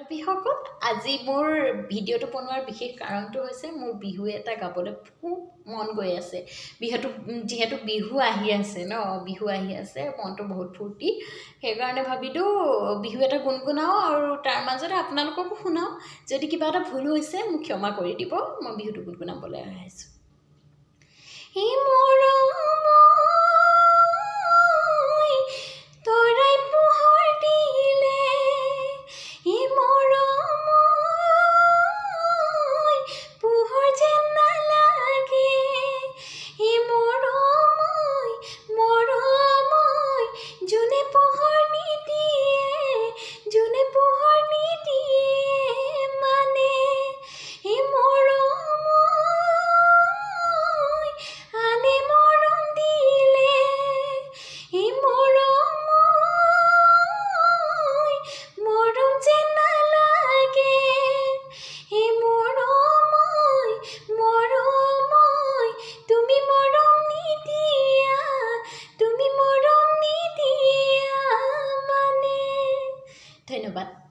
বান্ধৱীসকল আজি মোৰ ভিডিঅ'টো বনোৱাৰ বিশেষ কাৰণটো হৈছে মোৰ বিহু এটা গাবলৈ খুব মন গৈ আছে যিহেতু বিহু আহি আছে ন বিহু আহি আছে মনটো বহুত ফূৰ্তি সেইকাৰণে ভাবিলোঁ বিহু এটা গুণগুণাওঁ আৰু তাৰ মাজতে আপোনালোককো শুনাওঁ যদি কিবা এটা ভুল হৈছে মোক ক্ষমা কৰি দিব মই বিহুটো গুণগুণাবলৈ আহিছোঁ এই মৰম তৰাই পোহৰ দিলে এই মৰম পোহৰ যেন নালাগে এই মৰম যোনে পোহৰ নিদিয়ে মানে এই মৰম আনে মৰম দিলে এই মৰম যেন নালাগে এই মৰম তুমি মৰম নিদিয়া মানে ধন্যবাদ